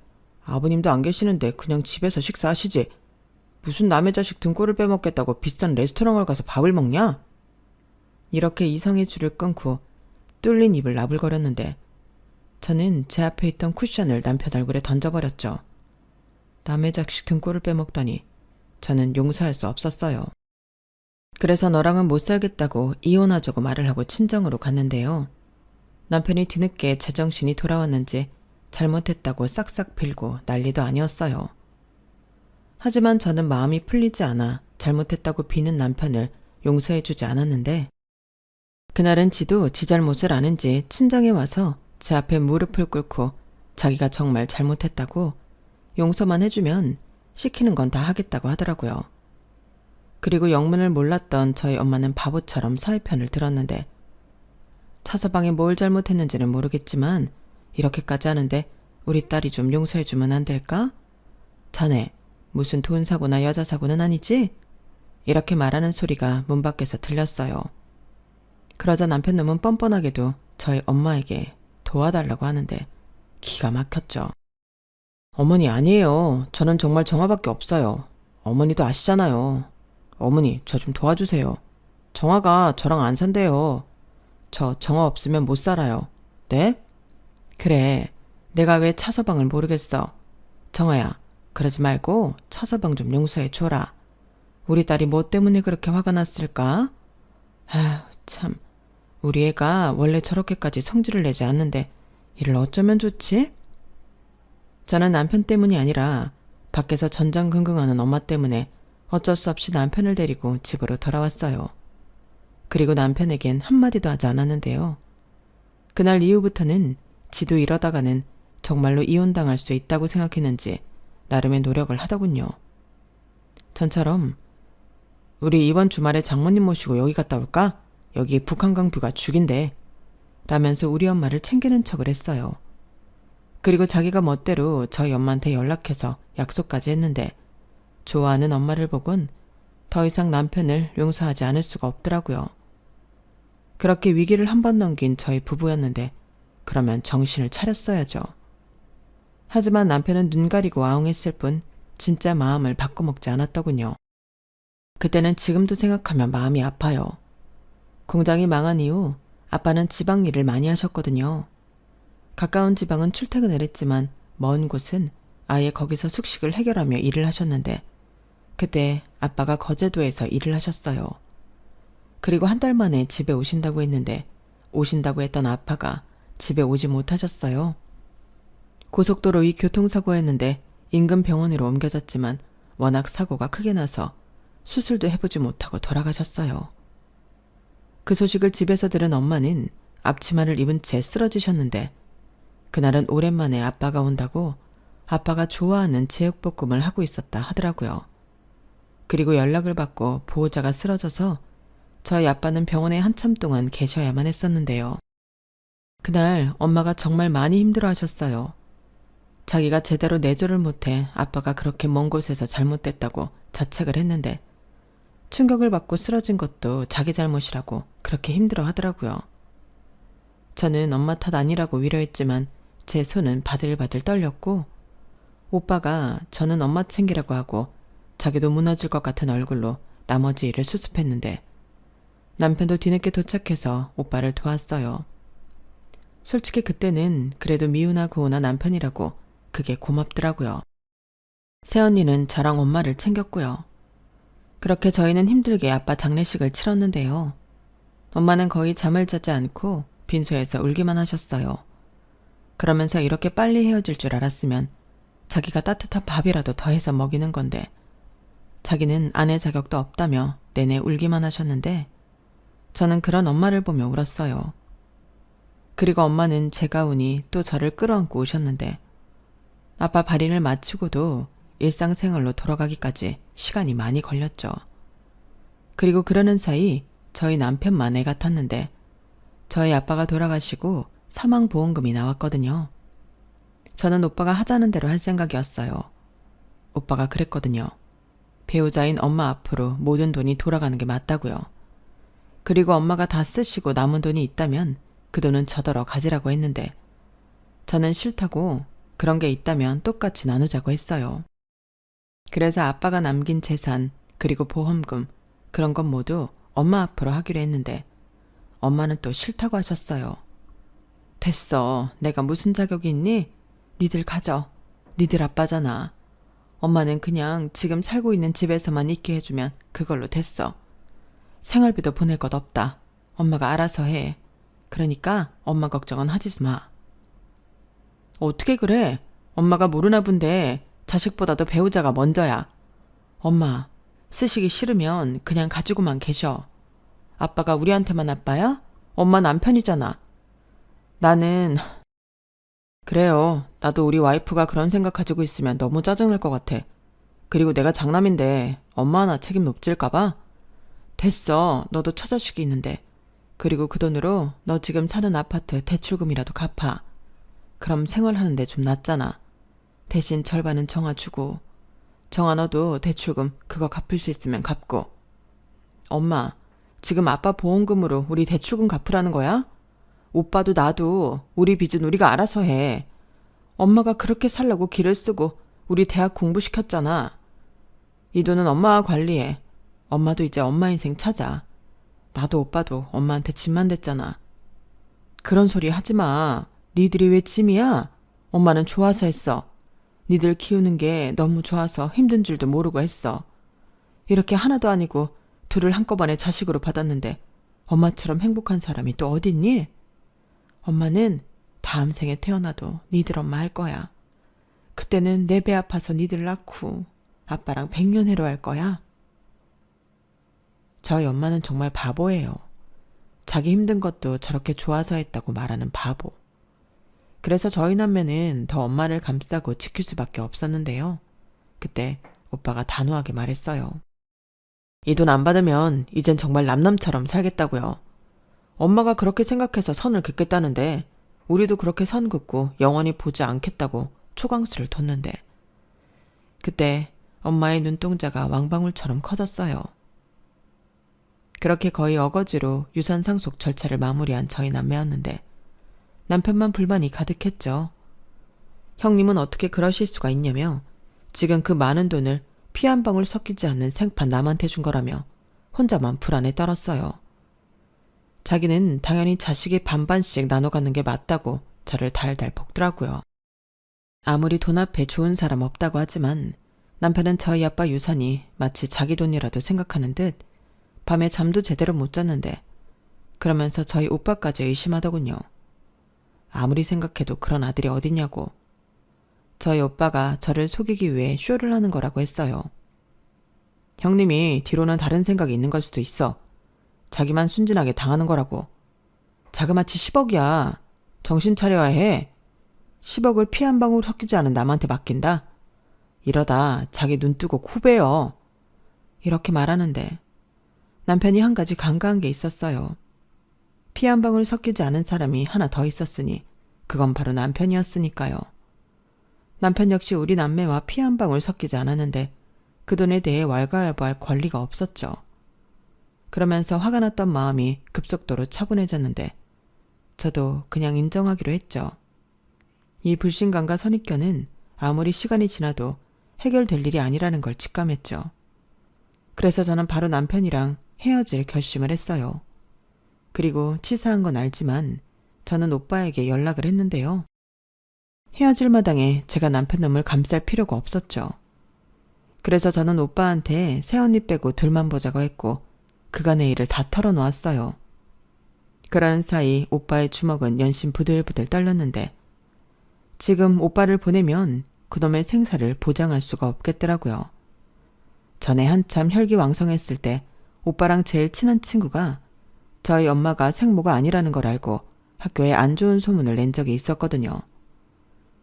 A: 아버님도 안 계시는데 그냥 집에서 식사하시지. 무슨 남의 자식 등골을 빼먹겠다고 비싼 레스토랑을 가서 밥을 먹냐? 이렇게 이성의 줄을 끊고 뚫린 입을 나불거렸는데 저는 제 앞에 있던 쿠션을 남편 얼굴에 던져버렸죠. 남의 자식 등골을 빼먹다니 저는 용서할 수 없었어요. 그래서 너랑은 못 살겠다고 이혼하자고 말을 하고 친정으로 갔는데요. 남편이 뒤늦게 제정신이 돌아왔는지 잘못했다고 싹싹 빌고 난리도 아니었어요. 하지만 저는 마음이 풀리지 않아 잘못했다고 비는 남편을 용서해주지 않았는데 그날은 지도 지 잘못을 아는지 친정에 와서 제 앞에 무릎을 꿇고 자기가 정말 잘못했다고 용서만 해주면 시키는 건 다 하겠다고 하더라고요. 그리고 영문을 몰랐던 저희 엄마는 바보처럼 사위편을 들었는데 차서방이 뭘 잘못했는지는 모르겠지만 이렇게까지 하는데 우리 딸이 좀 용서해주면 안 될까? 자네 무슨 돈 사고나 여자 사고는 아니지? 이렇게 말하는 소리가 문 밖에서 들렸어요. 그러자 남편 놈은 뻔뻔하게도 저희 엄마에게 도와달라고 하는데 기가 막혔죠. 어머니 아니에요. 저는 정말 정화밖에 없어요. 어머니도 아시잖아요. 어머니 저 좀 도와주세요. 정화가 저랑 안 산대요. 저 정화 없으면 못 살아요. 네? 그래 내가 왜 차서방을 모르겠어. 정화야 그러지 말고 차서방 좀 용서해 줘라. 우리 딸이 뭐 때문에 그렇게 화가 났을까? 아휴 참 우리 애가 원래 저렇게까지 성질을 내지 않는데 이를 어쩌면 좋지? 저는 남편 때문이 아니라 밖에서 전전긍긍하는 엄마 때문에 어쩔 수 없이 남편을 데리고 집으로 돌아왔어요. 그리고 남편에겐 한마디도 하지 않았는데요. 그날 이후부터는 지도 이러다가는 정말로 이혼당할 수 있다고 생각했는지 나름의 노력을 하더군요. 전처럼 우리 이번 주말에 장모님 모시고 여기 갔다 올까? 여기 북한강 뷰가 죽인데 라면서 우리 엄마를 챙기는 척을 했어요. 그리고 자기가 멋대로 저희 엄마한테 연락해서 약속까지 했는데 좋아하는 엄마를 보곤 더 이상 남편을 용서하지 않을 수가 없더라고요. 그렇게 위기를 한 번 넘긴 저희 부부였는데 그러면 정신을 차렸어야죠. 하지만 남편은 눈 가리고 아웅했을 뿐 진짜 마음을 바꿔먹지 않았더군요. 그때는 지금도 생각하면 마음이 아파요. 공장이 망한 이후 아빠는 지방 일을 많이 하셨거든요. 가까운 지방은 출퇴근을 했지만 먼 곳은 아예 거기서 숙식을 해결하며 일을 하셨는데 그때 아빠가 거제도에서 일을 하셨어요. 그리고 한 달 만에 집에 오신다고 했는데 오신다고 했던 아빠가 집에 오지 못하셨어요. 고속도로 위 교통사고였는데 인근 병원으로 옮겨졌지만 워낙 사고가 크게 나서 수술도 해보지 못하고 돌아가셨어요. 그 소식을 집에서 들은 엄마는 앞치마를 입은 채 쓰러지셨는데 그날은 오랜만에 아빠가 온다고 아빠가 좋아하는 제육볶음을 하고 있었다 하더라고요. 그리고 연락을 받고 보호자가 쓰러져서 저희 아빠는 병원에 한참 동안 계셔야만 했었는데요. 그날 엄마가 정말 많이 힘들어 하셨어요. 자기가 제대로 내조를 못해 아빠가 그렇게 먼 곳에서 잘못됐다고 자책을 했는데 충격을 받고 쓰러진 것도 자기 잘못이라고 그렇게 힘들어 하더라고요. 저는 엄마 탓 아니라고 위로했지만 제 손은 바들바들 떨렸고 오빠가 저는 엄마 챙기라고 하고 자기도 무너질 것 같은 얼굴로 나머지 일을 수습했는데 남편도 뒤늦게 도착해서 오빠를 도왔어요. 솔직히 그때는 그래도 미우나 고우나 남편이라고 그게 고맙더라고요. 새언니는 저랑 엄마를 챙겼고요. 그렇게 저희는 힘들게 아빠 장례식을 치렀는데요. 엄마는 거의 잠을 자지 않고 빈소에서 울기만 하셨어요. 그러면서 이렇게 빨리 헤어질 줄 알았으면 자기가 따뜻한 밥이라도 더해서 먹이는 건데 자기는 아내 자격도 없다며 내내 울기만 하셨는데 저는 그런 엄마를 보며 울었어요. 그리고 엄마는 제가 우니 또 저를 끌어안고 오셨는데 아빠 발인을 마치고도 일상생활로 돌아가기까지 시간이 많이 걸렸죠. 그리고 그러는 사이 저희 남편만 애가 탔는데 저희 아빠가 돌아가시고 사망보험금이 나왔거든요. 저는 오빠가 하자는 대로 할 생각이었어요. 오빠가 그랬거든요. 배우자인 엄마 앞으로 모든 돈이 돌아가는 게 맞다고요. 그리고 엄마가 다 쓰시고 남은 돈이 있다면 그 돈은 저더러 가지라고 했는데 저는 싫다고 그런 게 있다면 똑같이 나누자고 했어요. 그래서 아빠가 남긴 재산 그리고 보험금 그런 건 모두 엄마 앞으로 하기로 했는데 엄마는 또 싫다고 하셨어요. 됐어. 내가 무슨 자격이 있니? 니들 가져. 니들 아빠잖아. 엄마는 그냥 지금 살고 있는 집에서만 있게 해주면 그걸로 됐어. 생활비도 보낼 것 없다. 엄마가 알아서 해. 그러니까 엄마 걱정은 하지 마. 어떻게 그래? 엄마가 모르나 본데 자식보다도 배우자가 먼저야. 엄마, 쓰시기 싫으면 그냥 가지고만 계셔. 아빠가 우리한테만 아빠야? 엄마 남편이잖아. 나는... 그래요. 나도 우리 와이프가 그런 생각 가지고 있으면 너무 짜증날 것 같아. 그리고 내가 장남인데 엄마 하나 책임 높질까봐? 됐어. 너도 처자식이 있는데. 그리고 그 돈으로 너 지금 사는 아파트 대출금이라도 갚아. 그럼 생활하는데 좀 낫잖아. 대신 절반은 정아 주고. 정아 너도 대출금 그거 갚을 수 있으면 갚고. 엄마, 지금 아빠 보험금으로 우리 대출금 갚으라는 거야? 오빠도 나도 우리 빚은 우리가 알아서 해. 엄마가 그렇게 살라고 길을 쓰고 우리 대학 공부시켰잖아. 이 돈은 엄마가 관리해. 엄마도 이제 엄마 인생 찾아. 나도 오빠도 엄마한테 짐만 됐잖아. 그런 소리 하지 마. 니들이 왜 짐이야? 엄마는 좋아서 했어. 니들 키우는 게 너무 좋아서 힘든 줄도 모르고 했어. 이렇게 하나도 아니고 둘을 한꺼번에 자식으로 받았는데 엄마처럼 행복한 사람이 또 어딨니? 엄마는 다음 생에 태어나도 니들 엄마 할 거야. 그때는 내 배 아파서 니들 낳고 아빠랑 100년 해로할 거야. 저희 엄마는 정말 바보예요. 자기 힘든 것도 저렇게 좋아서 했다고 말하는 바보. 그래서 저희 남매는 더 엄마를 감싸고 지킬 수밖에 없었는데요. 그때 오빠가 단호하게 말했어요. 이 돈 안 받으면 이젠 정말 남남처럼 살겠다고요. 엄마가 그렇게 생각해서 선을 긋겠다는데 우리도 그렇게 선 긋고 영원히 보지 않겠다고 초강수를 뒀는데 그때 엄마의 눈동자가 왕방울처럼 커졌어요. 그렇게 거의 어거지로 유산 상속 절차를 마무리한 저희 남매였는데 남편만 불만이 가득했죠. 형님은 어떻게 그러실 수가 있냐며 지금 그 많은 돈을 피 한 방울 섞이지 않는 생판 남한테 준 거라며 혼자만 불안에 떨었어요. 자기는 당연히 자식이 반반씩 나눠 갖는 게 맞다고 저를 달달 볶더라고요. 아무리 돈 앞에 좋은 사람 없다고 하지만 남편은 저희 아빠 유산이 마치 자기 돈이라도 생각하는 듯 밤에 잠도 제대로 못 잤는데 그러면서 저희 오빠까지 의심하더군요. 아무리 생각해도 그런 아들이 어딨냐고. 저희 오빠가 저를 속이기 위해 쇼를 하는 거라고 했어요. 형님이 뒤로는 다른 생각이 있는 걸 수도 있어. 자기만 순진하게 당하는 거라고. 자그마치 10억이야. 정신 차려야 해. 10억을 피 한 방울 섞이지 않은 남한테 맡긴다. 이러다 자기 눈 뜨고 코 베어. 이렇게 말하는데 남편이 한 가지 간과한 게 있었어요. 피 한 방울 섞이지 않은 사람이 하나 더 있었으니 그건 바로 남편이었으니까요. 남편 역시 우리 남매와 피 한 방울 섞이지 않았는데 그 돈에 대해 왈가왈부할 권리가 없었죠. 그러면서 화가 났던 마음이 급속도로 차분해졌는데 저도 그냥 인정하기로 했죠. 이 불신감과 선입견은 아무리 시간이 지나도 해결될 일이 아니라는 걸 직감했죠. 그래서 저는 바로 남편이랑 헤어질 결심을 했어요. 그리고 치사한 건 알지만 저는 오빠에게 연락을 했는데요. 헤어질 마당에 제가 남편 놈을 감쌀 필요가 없었죠. 그래서 저는 오빠한테 새언니 빼고 둘만 보자고 했고 그간의 일을 다 털어놓았어요. 그러는 사이 오빠의 주먹은 연신 부들부들 떨렸는데 지금 오빠를 보내면 그놈의 생사를 보장할 수가 없겠더라고요. 전에 한참 혈기왕성했을 때 오빠랑 제일 친한 친구가 저희 엄마가 생모가 아니라는 걸 알고 학교에 안 좋은 소문을 낸 적이 있었거든요.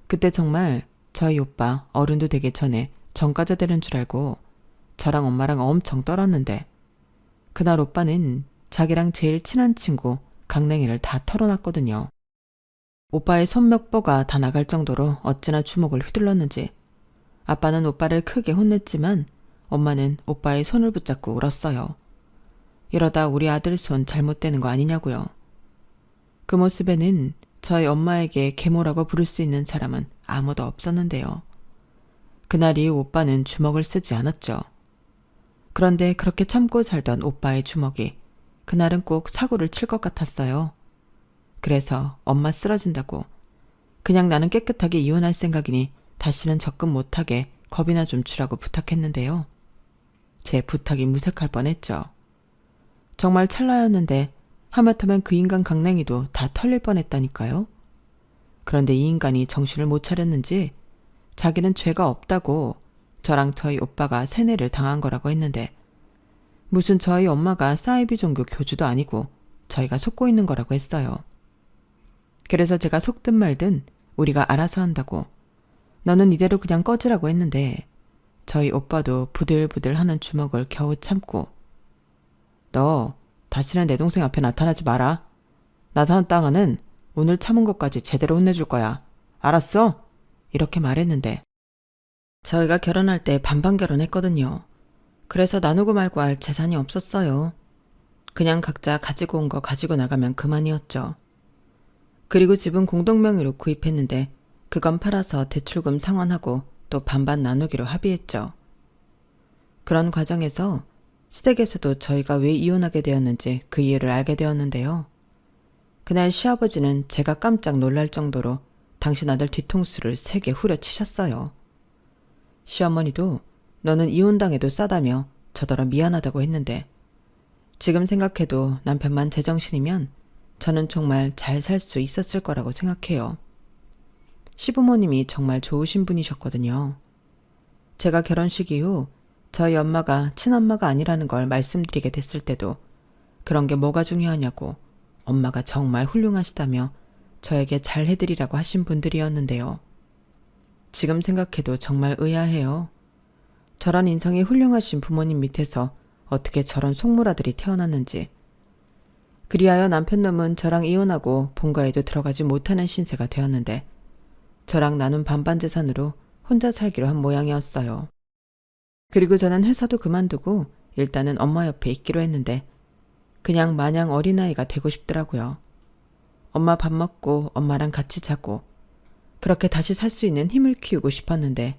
A: 그때 정말 저희 오빠 어른도 되기 전에 전과자 되는 줄 알고 저랑 엄마랑 엄청 떨었는데 그날 오빠는 자기랑 제일 친한 친구 강냉이를 다 털어놨거든요. 오빠의 손 몇 뽀가 다 나갈 정도로 어찌나 주먹을 휘둘렀는지 아빠는 오빠를 크게 혼냈지만 엄마는 오빠의 손을 붙잡고 울었어요. 이러다 우리 아들 손 잘못되는 거 아니냐고요. 그 모습에는 저희 엄마에게 계모라고 부를 수 있는 사람은 아무도 없었는데요. 그날 이후 오빠는 주먹을 쓰지 않았죠. 그런데 그렇게 참고 살던 오빠의 주먹이 그날은 꼭 사고를 칠 것 같았어요. 그래서 엄마 쓰러진다고 그냥 나는 깨끗하게 이혼할 생각이니 다시는 접근 못하게 겁이나 좀 주라고 부탁했는데요. 제 부탁이 무색할 뻔했죠. 정말 찰나였는데 하마터면 그 인간 강냉이도 다 털릴 뻔했다니까요. 그런데 이 인간이 정신을 못 차렸는지 자기는 죄가 없다고 저랑 저희 오빠가 세뇌를 당한 거라고 했는데 무슨 저희 엄마가 사이비 종교 교주도 아니고 저희가 속고 있는 거라고 했어요. 그래서 제가 속든 말든 우리가 알아서 한다고 너는 이대로 그냥 꺼지라고 했는데 저희 오빠도 부들부들 하는 주먹을 겨우 참고 너 다시는 내 동생 앞에 나타나지 마라. 나타났다가는 오늘 참은 것까지 제대로 혼내줄 거야. 알았어? 이렇게 말했는데 저희가 결혼할 때 반반 결혼했거든요. 그래서 나누고 말고 할 재산이 없었어요. 그냥 각자 가지고 온 거 가지고 나가면 그만이었죠. 그리고 집은 공동명의로 구입했는데 그건 팔아서 대출금 상환하고 또 반반 나누기로 합의했죠. 그런 과정에서 시댁에서도 저희가 왜 이혼하게 되었는지 그 이유를 알게 되었는데요. 그날 시아버지는 제가 깜짝 놀랄 정도로 당신 아들 뒤통수를 세게 후려치셨어요. 시어머니도 너는 이혼당해도 싸다며 저더러 미안하다고 했는데 지금 생각해도 남편만 제정신이면 저는 정말 잘 살 수 있었을 거라고 생각해요. 시부모님이 정말 좋으신 분이셨거든요. 제가 결혼식 이후 저희 엄마가 친엄마가 아니라는 걸 말씀드리게 됐을 때도 그런 게 뭐가 중요하냐고 엄마가 정말 훌륭하시다며 저에게 잘 해드리라고 하신 분들이었는데요. 지금 생각해도 정말 의아해요. 저런 인성이 훌륭하신 부모님 밑에서 어떻게 저런 속물아들이 태어났는지. 그리하여 남편놈은 저랑 이혼하고 본가에도 들어가지 못하는 신세가 되었는데 저랑 나눈 반반 재산으로 혼자 살기로 한 모양이었어요. 그리고 저는 회사도 그만두고 일단은 엄마 옆에 있기로 했는데 그냥 마냥 어린아이가 되고 싶더라고요. 엄마 밥 먹고 엄마랑 같이 자고 그렇게 다시 살 수 있는 힘을 키우고 싶었는데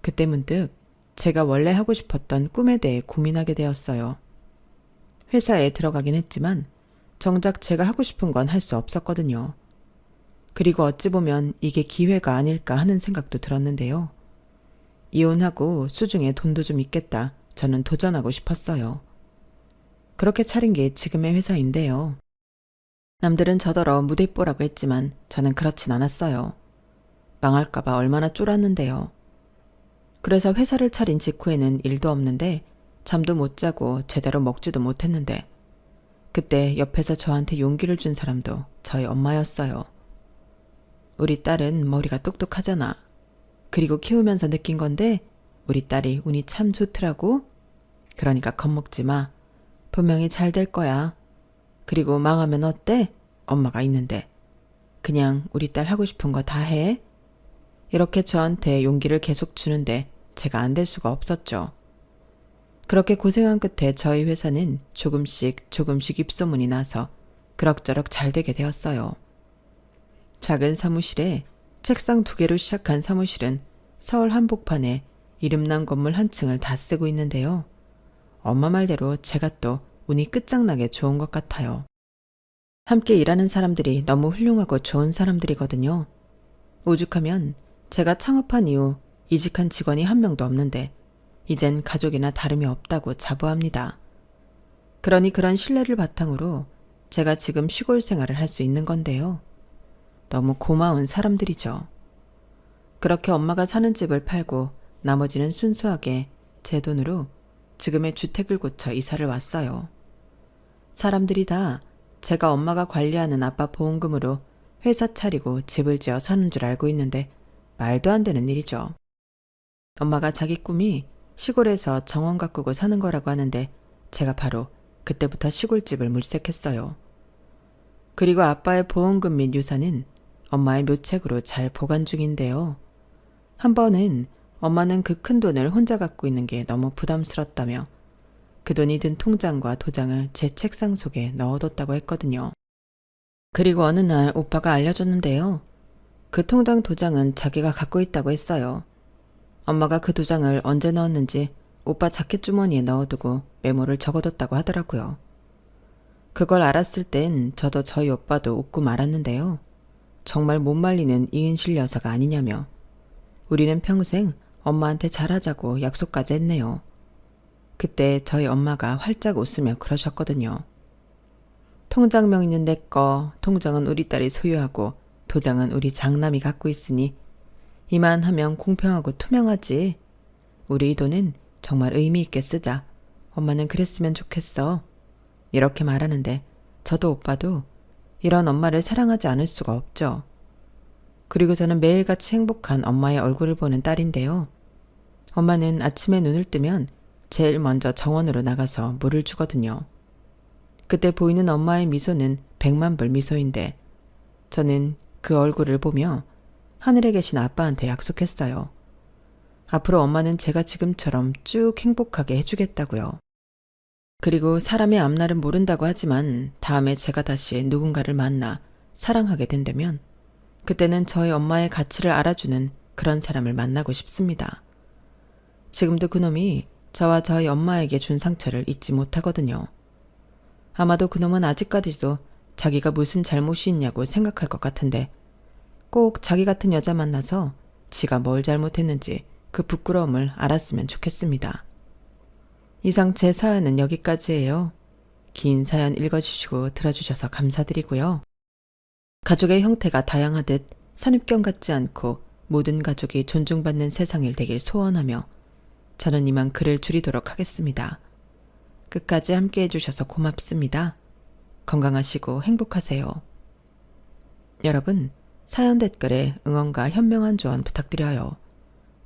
A: 그때 문득 제가 원래 하고 싶었던 꿈에 대해 고민하게 되었어요. 회사에 들어가긴 했지만 정작 제가 하고 싶은 건 할 수 없었거든요. 그리고 어찌 보면 이게 기회가 아닐까 하는 생각도 들었는데요. 이혼하고 수중에 돈도 좀 있겠다. 저는 도전하고 싶었어요. 그렇게 차린 게 지금의 회사인데요. 남들은 저더러 무대뽀라고 했지만 저는 그렇진 않았어요. 망할까봐 얼마나 쫄았는데요. 그래서 회사를 차린 직후에는 일도 없는데 잠도 못 자고 제대로 먹지도 못했는데 그때 옆에서 저한테 용기를 준 사람도 저희 엄마였어요. 우리 딸은 머리가 똑똑하잖아. 그리고 키우면서 느낀 건데 우리 딸이 운이 참 좋더라고. 그러니까 겁먹지 마. 분명히 잘 될 거야. 그리고 망하면 어때? 엄마가 있는데. 그냥 우리 딸 하고 싶은 거 다 해. 이렇게 저한테 용기를 계속 주는데 제가 안 될 수가 없었죠. 그렇게 고생한 끝에 저희 회사는 조금씩 입소문이 나서 그럭저럭 잘 되게 되었어요. 작은 사무실에 책상 2개로 시작한 사무실은 서울 한복판에 이름난 건물 한 층을 다 쓰고 있는데요. 엄마 말대로 제가 또 운이 끝장나게 좋은 것 같아요. 함께 일하는 사람들이 너무 훌륭하고 좋은 사람들이거든요. 오죽하면 제가 창업한 이후 이직한 직원이 한 명도 없는데 이젠 가족이나 다름이 없다고 자부합니다. 그러니 그런 신뢰를 바탕으로 제가 지금 시골 생활을 할 수 있는 건데요. 너무 고마운 사람들이죠. 그렇게 엄마가 사는 집을 팔고 나머지는 순수하게 제 돈으로 지금의 주택을 고쳐 이사를 왔어요. 사람들이 다 제가 엄마가 관리하는 아빠 보험금으로 회사 차리고 집을 지어 사는 줄 알고 있는데 말도 안 되는 일이죠. 엄마가 자기 꿈이 시골에서 정원 가꾸고 사는 거라고 하는데 제가 바로 그때부터 시골집을 물색했어요. 그리고 아빠의 보험금 및 유산은 엄마의 묘책으로 잘 보관 중인데요. 한 번은 엄마는 그 큰 돈을 혼자 갖고 있는 게 너무 부담스럽다며 그 돈이 든 통장과 도장을 제 책상 속에 넣어뒀다고 했거든요. 그리고 어느 날 오빠가 알려줬는데요. 그 통장 도장은 자기가 갖고 있다고 했어요. 엄마가 그 도장을 언제 넣었는지 오빠 자켓 주머니에 넣어두고 메모를 적어뒀다고 하더라고요. 그걸 알았을 땐 저도 저희 오빠도 웃고 말았는데요. 정말 못 말리는 이은실 여사가 아니냐며 우리는 평생 엄마한테 잘하자고 약속까지 했네요. 그때 저희 엄마가 활짝 웃으며 그러셨거든요. 통장 명의는 내 거, 통장은 우리 딸이 소유하고 도장은 우리 장남이 갖고 있으니 이만하면 공평하고 투명하지. 우리 이 돈은 정말 의미 있게 쓰자. 엄마는 그랬으면 좋겠어. 이렇게 말하는데 저도 오빠도 이런 엄마를 사랑하지 않을 수가 없죠. 그리고 저는 매일같이 행복한 엄마의 얼굴을 보는 딸인데요. 엄마는 아침에 눈을 뜨면 제일 먼저 정원으로 나가서 물을 주거든요. 그때 보이는 엄마의 미소는 100만 불 미소인데 저는 그 얼굴을 보며 하늘에 계신 아빠한테 약속했어요. 앞으로 엄마는 제가 지금처럼 쭉 행복하게 해주겠다고요. 그리고 사람의 앞날은 모른다고 하지만 다음에 제가 다시 누군가를 만나 사랑하게 된다면 그때는 저희 엄마의 가치를 알아주는 그런 사람을 만나고 싶습니다. 지금도 그놈이 저와 저희 엄마에게 준 상처를 잊지 못하거든요. 아마도 그놈은 아직까지도 자기가 무슨 잘못이 있냐고 생각할 것 같은데 꼭 자기 같은 여자 만나서 지가 뭘 잘못했는지 그 부끄러움을 알았으면 좋겠습니다. 이상 제 사연은 여기까지예요. 긴 사연 읽어주시고 들어주셔서 감사드리고요. 가족의 형태가 다양하듯 선입견 같지 않고 모든 가족이 존중받는 세상일 되길 소원하며 저는 이만 글을 줄이도록 하겠습니다. 끝까지 함께 해주셔서 고맙습니다. 건강하시고 행복하세요. 여러분, 사연 댓글에 응원과 현명한 조언 부탁드려요.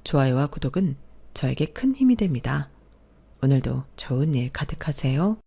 A: 좋아요와 구독은 저에게 큰 힘이 됩니다. 오늘도 좋은 일 가득하세요.